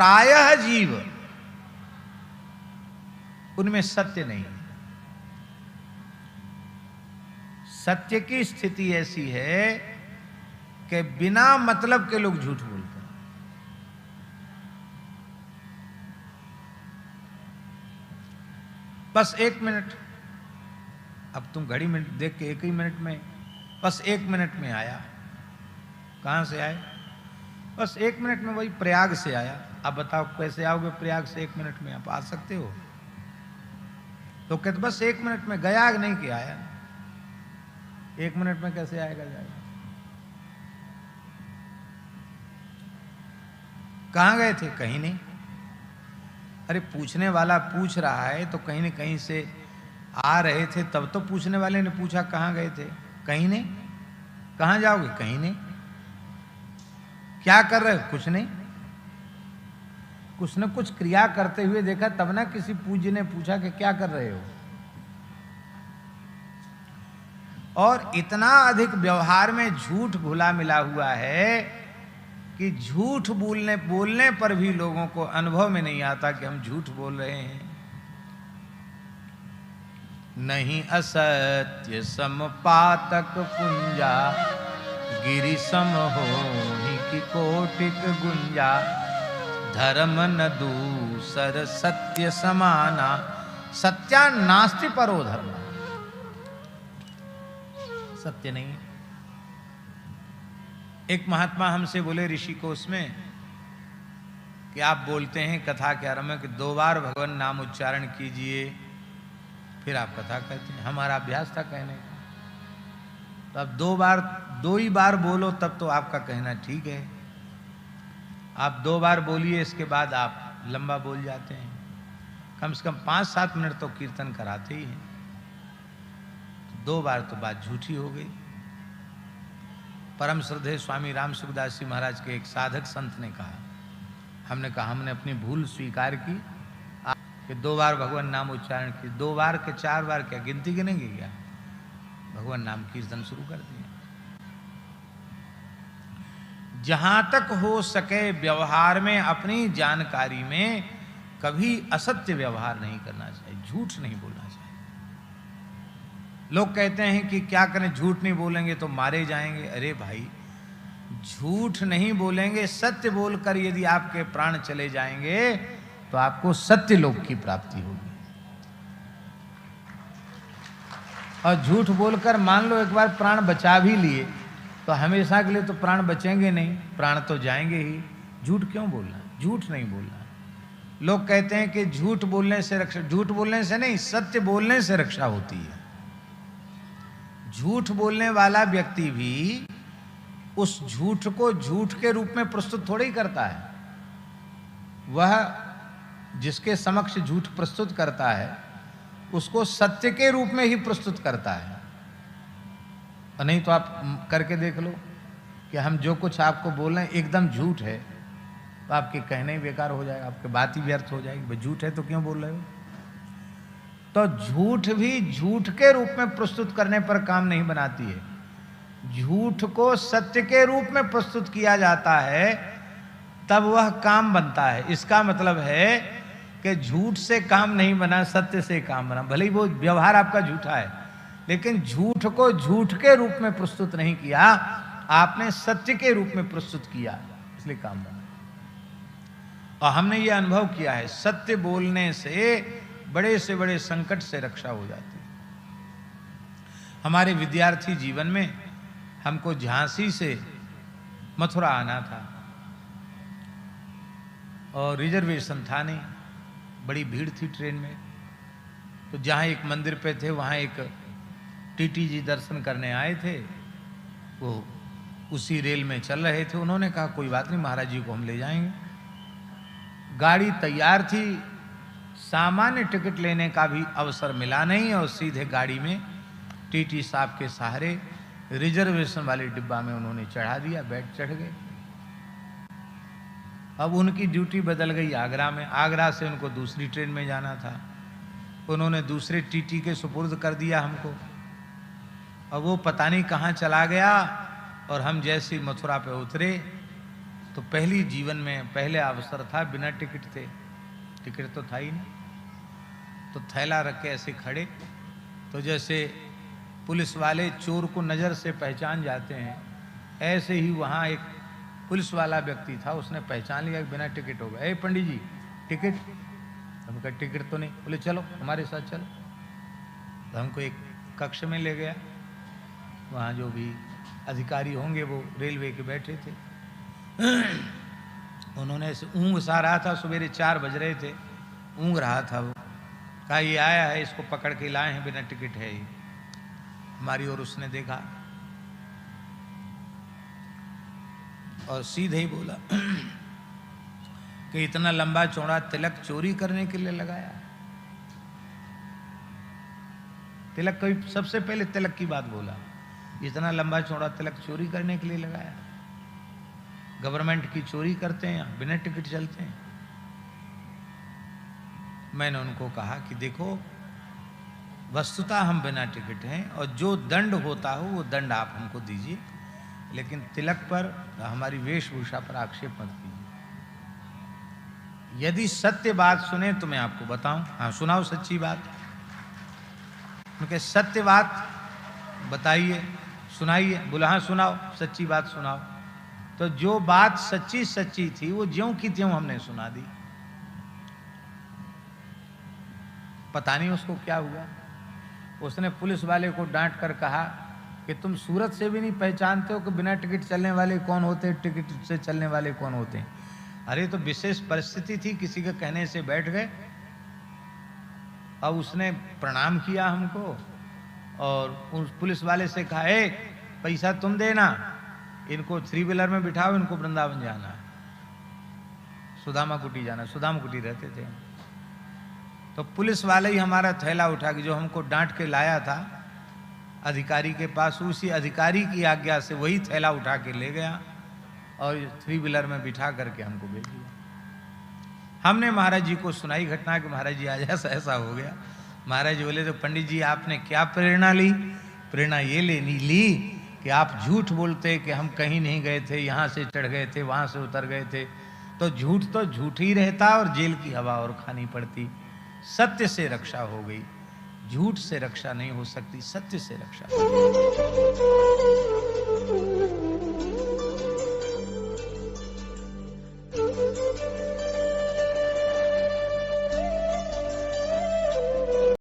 प्रायः जीव, उनमें सत्य नहीं है। सत्य की स्थिति ऐसी है कि बिना मतलब के लोग झूठ बोलते हैं। बस 1 मिनट, अब तुम घड़ी में देख के 1 ही मिनट में, बस 1 मिनट में आया। कहां से आए? बस 1 मिनट में, वही प्रयाग से आया। आप बताओ कैसे आओगे प्रयाग से 1 मिनट में? आप आ सकते हो? तो कहते बस 1 मिनट में गया, नहीं कि आया। 1 मिनट में कैसे आएगा जाएगा? कहां गए थे? कहीं नहीं। अरे पूछने वाला पूछ रहा है तो कहीं न कहीं से आ रहे थे, तब तो पूछने वाले ने पूछा कहां गए थे? कहीं नहीं। कहां जाओगे? कहीं नहीं। क्या कर रहे हो? कुछ नहीं। कुछ न कुछ क्रिया करते हुए देखा, तब ना किसी पूज्य ने पूछा कि क्या कर रहे हो। और इतना अधिक व्यवहार में झूठ घुला मिला हुआ है कि झूठ बोलने पर भी लोगों को अनुभव में नहीं आता कि हम झूठ बोल रहे हैं। नहीं असत्य समपातक पुंजा, गिरि सम होहि की कोटिक गुंजा, धर्म न दूसर सत्य समाना, सत्या नास्ति परो धर्म। सत्य नहीं। एक महात्मा हमसे बोले ऋषि कोश में कि आप बोलते हैं कथा के आरंभ में कि 2 बार भगवान नाम उच्चारण कीजिए, फिर आप कथा कहते हैं। हमारा अभ्यास था कहने का, तो अब 2 ही बार बोलो तब तो आपका कहना ठीक है। आप 2 बार बोलिए, इसके बाद आप लंबा बोल जाते हैं। कम से कम 5-7 मिनट तो कीर्तन कराते ही हैं। 2 बार तो बात झूठी हो गई। परम श्रद्धेय स्वामी राम सुखदास जी महाराज के एक साधक संत ने कहा, हमने कहा हमने अपनी भूल स्वीकार की कि 2 बार भगवान नाम उच्चारण की। 2 बार के 4 बार क्या गिनती गिनेंगे क्या? भगवान नाम कीर्तन शुरू कर दिया। जहां तक हो सके व्यवहार में, अपनी जानकारी में कभी असत्य व्यवहार नहीं करना चाहिए, झूठ नहीं बोलना चाहिए। लोग कहते हैं कि क्या करें, झूठ नहीं बोलेंगे तो मारे जाएंगे। अरे भाई, झूठ नहीं बोलेंगे, सत्य बोलकर यदि आपके प्राण चले जाएंगे तो आपको सत्य लोक की प्राप्ति होगी। और झूठ बोलकर मान लो एक बार प्राण बचा भी लिए तो हमेशा के लिए तो प्राण बचेंगे नहीं, प्राण तो जाएंगे ही। झूठ क्यों बोलना? झूठ नहीं बोलना। लोग कहते हैं कि झूठ बोलने से रक्षा, झूठ बोलने से नहीं, सत्य बोलने से रक्षा होती है। झूठ बोलने वाला व्यक्ति भी उस झूठ को झूठ के रूप में प्रस्तुत थोड़ी करता है। वह जिसके समक्ष झूठ प्रस्तुत करता है उसको सत्य के रूप में ही प्रस्तुत करता है। और नहीं तो आप करके देख लो कि हम जो कुछ आपको बोल रहे हैं एकदम झूठ है, तो आपके कहने ही बेकार हो जाएगा, आपकी बात ही व्यर्थ हो जाएगी। भाई झूठ है तो क्यों बोल रहे हो? तो झूठ भी झूठ के रूप में प्रस्तुत करने पर काम नहीं बनाती है। झूठ को सत्य के रूप में प्रस्तुत किया जाता है तब वह काम बनता है। इसका मतलब है कि झूठ से काम नहीं बना, सत्य से काम बना। भले ही वो व्यवहार आपका झूठा है, लेकिन झूठ को झूठ के रूप में प्रस्तुत नहीं किया, आपने सत्य के रूप में प्रस्तुत किया, इसलिए काम बना। और हमने ये अनुभव किया है, सत्य बोलने से बड़े संकट से रक्षा हो जाती है। हमारे विद्यार्थी जीवन में हमको झांसी से मथुरा आना था और रिजर्वेशन था नहीं, बड़ी भीड़ थी ट्रेन में। तो जहाँ एक मंदिर पे थे वहाँ एक टीटी जी दर्शन करने आए थे, वो उसी रेल में चल रहे थे। उन्होंने कहा कोई बात नहीं, महाराज जी को हम ले जाएंगे। गाड़ी तैयार थी, सामान्य टिकट लेने का भी अवसर मिला नहीं और सीधे गाड़ी में टीटी साहब के सहारे रिजर्वेशन वाले डिब्बा में उन्होंने चढ़ा दिया, चढ़ गए। अब उनकी ड्यूटी बदल गई आगरा में, आगरा से उनको दूसरी ट्रेन में जाना था। उन्होंने दूसरे टीटी के सुपुर्द कर दिया हमको, और वो पता नहीं कहाँ चला गया। और हम जैसे मथुरा पे उतरे तो पहली जीवन में पहले अवसर था, बिना टिकट थे, टिकट तो था ही नहीं। तो थैला रख के ऐसे खड़े, तो जैसे पुलिस वाले चोर को नज़र से पहचान जाते हैं, ऐसे ही वहाँ एक पुलिस वाला व्यक्ति था, उसने पहचान लिया कि बिना टिकट होगा। ए पंडित जी टिकट? हम कहा टिकट तो नहीं। बोले चलो हमारे साथ चलो। तो हमको एक कक्ष में ले गया, वहाँ जो भी अधिकारी होंगे वो रेलवे के बैठे थे। उन्होंने ऐसे ऊँग सा रहा था, सवेरे 4 बज रहे थे, ऊँग रहा था वो। कहा ये आया है, इसको पकड़ के लाए हैं, बिना टिकट है ये। हमारी ओर उसने देखा और सीधे ही बोला कि इतना लंबा चौड़ा तिलक चोरी करने के लिए लगाया। तिलक कभी, सबसे पहले तिलक की बात बोला, इतना लंबा चौड़ा तिलक चोरी करने के लिए लगाया। गवर्नमेंट की चोरी करते हैं, यहाँ बिना टिकट चलते हैं। मैंने उनको कहा कि देखो वस्तुतः हम बिना टिकट हैं, और जो दंड होता हो वो दंड आप हमको दीजिए, लेकिन तिलक पर, हमारी वेशभूषा पर आक्षेप मत कीजिए। यदि सत्य बात सुने तो मैं आपको बताऊं। हाँ सुनाओ सच्ची बात। उनके सत्य बात बताइए, सुनाइए। बोला हाँ सुनाओ, सच्ची बात सुनाओ। तो जो बात सच्ची सच्ची थी वो ज्यों की त्यों हमने सुना दी। पता नहीं उसको क्या हुआ। उसने पुलिस वाले को डांट कर कहा कि तुम सूरत से भी नहीं पहचानते हो कि बिना टिकट चलने वाले कौन होते हैं, टिकट से चलने वाले कौन होते हैं। अरे तो विशेष परिस्थिति थी, किसी के कहने से बैठ गए। अब उसने प्रणाम किया हमको और उस पुलिस वाले से कहा, ए पैसा तुम देना, इनको 3 व्हीलर में बिठाओ, इनको वृंदावन जाना है, सुदामा कुटी जाना। सुदामा कुटी रहते थे। तो पुलिस वाले ही हमारा थैला उठा के, जो हमको डांट के लाया था अधिकारी के पास, उसी अधिकारी की आज्ञा से वही थैला उठा के ले गया और 3 व्हीलर में बिठा करके हमको भेज दिया। हमने महाराज जी को सुनाई घटना कि महाराज जी आज ऐसा ऐसा हो गया। महाराज जी बोले तो पंडित जी आपने क्या प्रेरणा ली? प्रेरणा ये ली कि आप झूठ बोलते कि हम कहीं नहीं गए थे, यहाँ से चढ़ गए थे, वहाँ से उतर गए थे, तो झूठ ही रहता और जेल की हवा और खानी पड़ती। सत्य से रक्षा हो गई, झूठ से रक्षा नहीं हो सकती, सत्य से रक्षा हो गई।